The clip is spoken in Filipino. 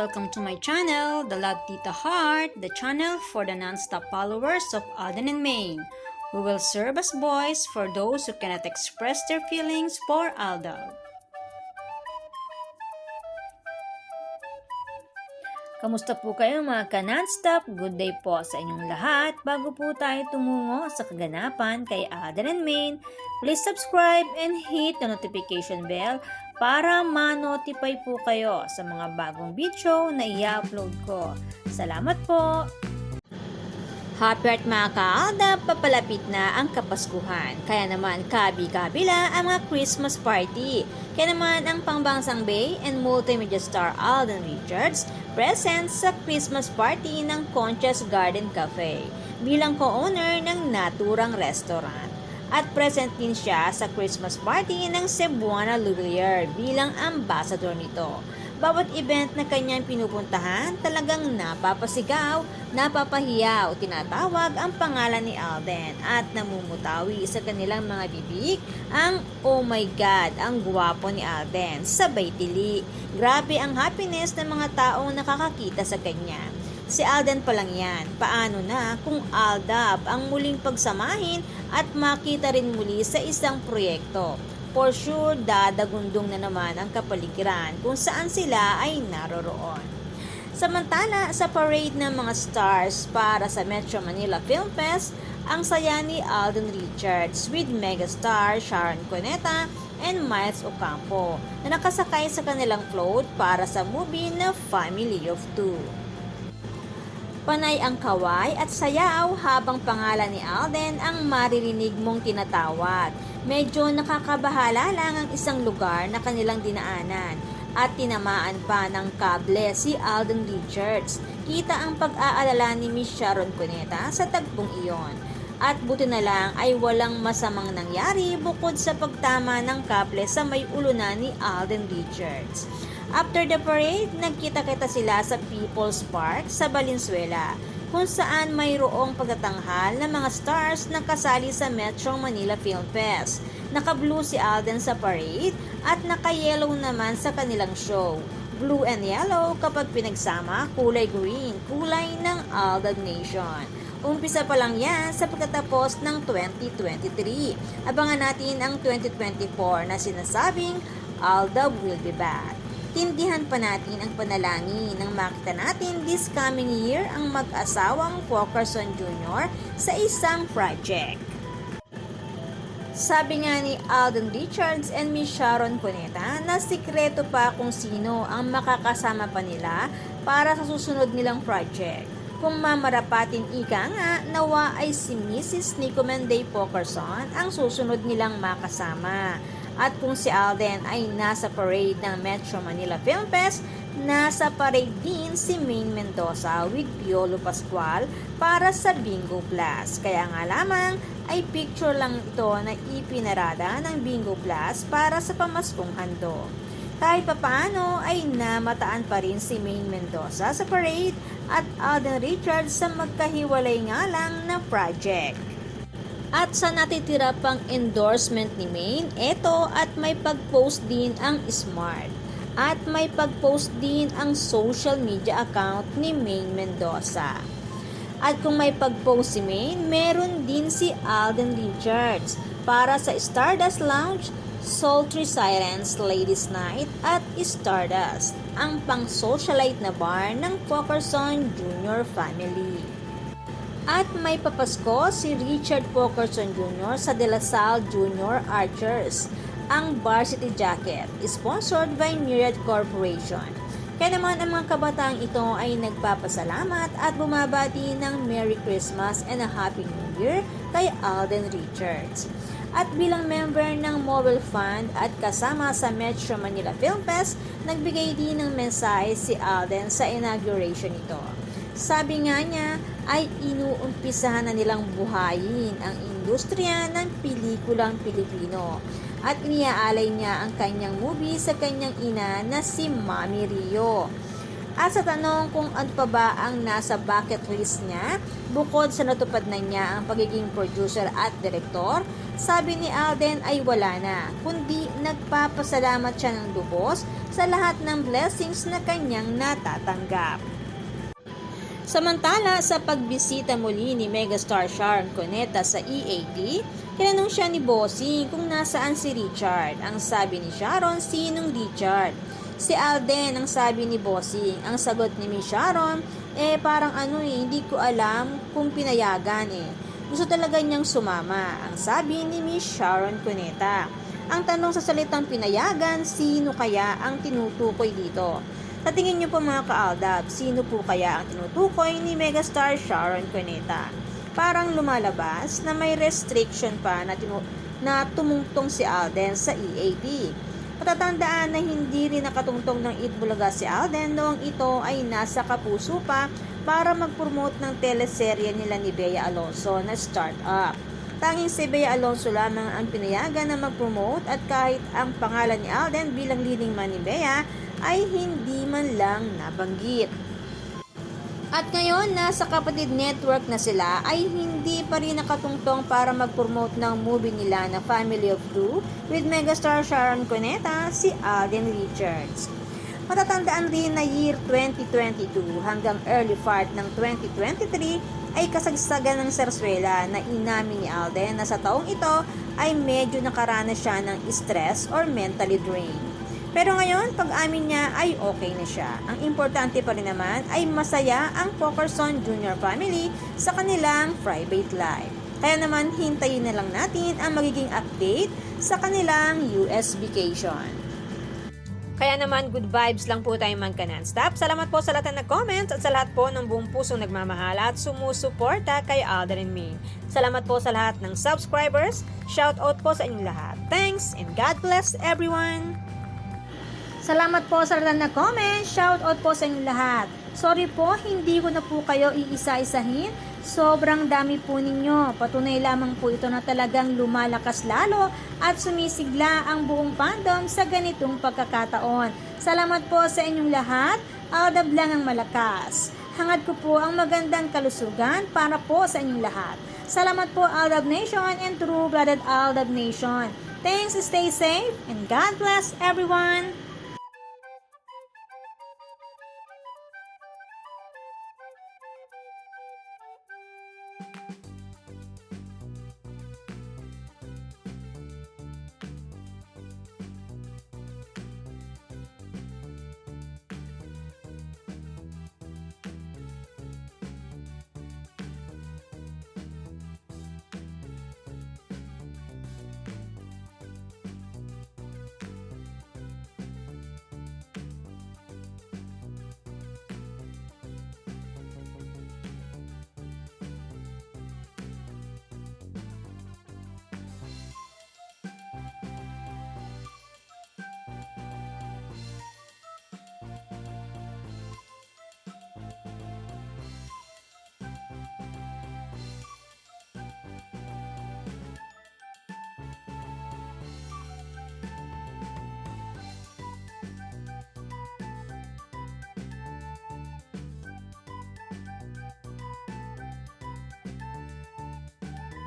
welcome to my channel, The Love Tita Heart, the channel for the non-stop followers of Alden and Maine, who will serve as voice for those who cannot express their feelings for Aldab. Kamusta po kayo mga ka-non-stop? Good day po sa inyong lahat. Bago po tayo tumungo sa kaganapan kay Alden and Maine, please subscribe and hit the notification bell para ma-notify po kayo sa mga bagong video na i-upload ko. Salamat po! Happy Art mga ka-Aldab, papalapit na ang Kapaskuhan. Kaya naman kabi-kabila ang mga Christmas party. Kaya naman ang pangbansang Bay and multimedia star Alden Richards present sa Christmas party ng Concha's Garden Cafe bilang co-owner ng naturang restaurant. At present din siya sa Christmas party ng Cebuana Louvier bilang ambassador nito. Bawat event na kanyang pinupuntahan, talagang napapasigaw, napapahiyaw, tinatawag ang pangalan ni Alden at namumutawi sa kanilang mga bibig ang "Oh my God, ang gwapo ni Alden", sabay tili. Grabe ang happiness ng mga taong nakakakita sa kanya. Si Alden pa lang yan, paano na kung Aldab ang muling pagsamahin at makita rin muli sa isang proyekto? For sure, dadagundong na naman ang kapaligiran kung saan sila ay naroroon. Samantala, sa parade ng mga stars para sa Metro Manila Film Fest, ang saya ni Alden Richards with megastar Sharon Cuneta and Miles Ocampo na nakasakay sa kanilang float para sa movie na Family of Two. Panay ang kaway at sayaw habang pangalan ni Alden ang maririnig mong tinatawag. Medyo nakakabahala lang ang isang lugar na kanilang dinaanan at tinamaan pa ng kable si Alden Richards. Kita ang pag-aalala ni Miss Sharon Cuneta sa tagpong iyon. At buti na lang ay walang masamang nangyari bukod sa pagtama ng kable sa may ulunan ni Alden Richards. After the parade, nagkita-kita sila sa People's Park sa Valenzuela, kung saan mayroong pagtatanghal ng mga stars na kasali sa Metro Manila Film Fest. Naka-blue si Alden sa parade at naka-yellow naman sa kanilang show. Blue and yellow kapag pinagsama, kulay green, kulay ng Aldab Nation. Umpisa pa lang yan sa pagtatapos ng 2023. Abangan natin ang 2024 na sinasabing Aldab will be back. Tindihan pa natin ang panalangin nang makita natin this coming year ang mag-asawang Walkerson Jr. sa isang project. Sabi nga ni Alden Richards and Miss Sharon Cuneta na sikreto pa kung sino ang makakasama pa nila para sa susunod nilang project. Kung mamarapatin ika nga, nawa ay si Mrs. Nico Menday Walkerson ang susunod nilang makasama. At kung si Alden ay nasa parade ng Metro Manila Film Fest, nasa parade din si Maine Mendoza with Piolo Pascual para sa Bingo Plus. Kaya nga lamang ay picture lang ito na ipinarada ng Bingo Plus para sa pamaskong handog. Kahit papaano ay namataan pa rin si Maine Mendoza sa parade at Alden Richards sa magkahiwalay nga lang na project. At sa natitira pang endorsement ni Maine, eto at may pag-post din ang Smart. At may pag-post din ang social media account ni Maine Mendoza. At kung may pag-post si Maine, meron din si Alden Richards para sa Stardust Lounge, Sultry Sirens Ladies Night at Stardust, ang pang-socialite na bar ng Walkerson Jr. family. At may papasko si Richard Walkerson Jr. sa De La Salle Jr. Archers, ang varsity jacket, sponsored by Myriad Corporation. Kaya naman ang mga kabataang ito ay nagpapasalamat at bumabati ng Merry Christmas and a Happy New Year kay Alden Richards. At bilang member ng Mobile Fund at kasama sa Metro Manila Film Fest, nagbigay din ng mensahe si Alden sa inauguration nito. Sabi nga niya ay inuumpisahan na nilang buhayin ang industriya ng pelikulang Pilipino at iniaalay niya ang kanyang movie sa kanyang ina na si Mami Rio. At sa tanong kung ano pa ba ang nasa bucket list niya, bukod sa natupad na niya ang pagiging producer at direktor, sabi ni Alden ay wala na, kundi nagpapasalamat siya ng lubos sa lahat ng blessings na kanyang natatanggap. Samantala, sa pagbisita muli ni megastar Sharon Cuneta sa EAD, tinanong siya ni Bossing kung nasaan si Richard. Ang sabi ni Sharon, sinong Richard? Si Alden, ang sabi ni Bossing. Ang sagot ni Miss Sharon, parang hindi ko alam kung pinayagan Gusto talaga niyang sumama, ang sabi ni Miss Sharon Cuneta. Ang tanong sa salitang pinayagan, sino kaya ang tinutukoy dito? Sa tingin niyo po mga ka-Aldab, sino po kaya ang tinutukoy ni megastar Sharon Cuneta? Parang lumalabas na may restriction pa na tumungtong si Alden sa EAD. Patatandaan na hindi rin nakatungtong ng Itbulaga si Alden noong ito ay nasa Kapuso pa para mag-promote ng teleserye nila ni Bea Alonso na Startup. Tanging si Bea Alonso lamang ang pinayagan na mag-promote at kahit ang pangalan ni Alden bilang leading man ni Bea ay hindi man lang nabanggit. At ngayon, nasa Kapatid Network na sila ay hindi pa rin nakatungtong para mag-promote ng movie nila na Family of Two with megastar Sharon Cuneta, si Alden Richards. Matatandaan rin na year 2022 hanggang early part ng 2023 ay kasagsagan ng sarswela na inamin ni Alden na sa taong ito ay medyo nakaranas siya ng stress or mentally drained. Pero ngayon, pag-amin niya ay okay na siya. Ang importante pa rin naman ay masaya ang Pokerson Jr. family sa kanilang private life. Kaya naman, hintayin na lang natin ang magiging update sa kanilang US vacation. Kaya naman, good vibes lang po tayo non-stop. Salamat po sa lahat na nag-comments at sa lahat po ng buong pusong nagmamahal at sumusuporta kay Alden and Maine. Salamat po sa lahat ng subscribers. Shout out po sa inyong lahat. Thanks and God bless everyone! Salamat po sa lahat na comment. Shout out po sa inyong lahat. Sorry po, hindi ko na po kayo iisa-isahin. Sobrang dami po ninyo. Patunay lamang po ito na talagang lumalakas lalo at sumisigla ang buong fandom sa ganitong pagkakataon. Salamat po sa inyong lahat. Aldab lang ang malakas. Hangad ko po ang magandang kalusugan para po sa inyong lahat. Salamat po Aldab Nation and true-blooded Aldab Nation. Thanks, stay safe, and God bless everyone!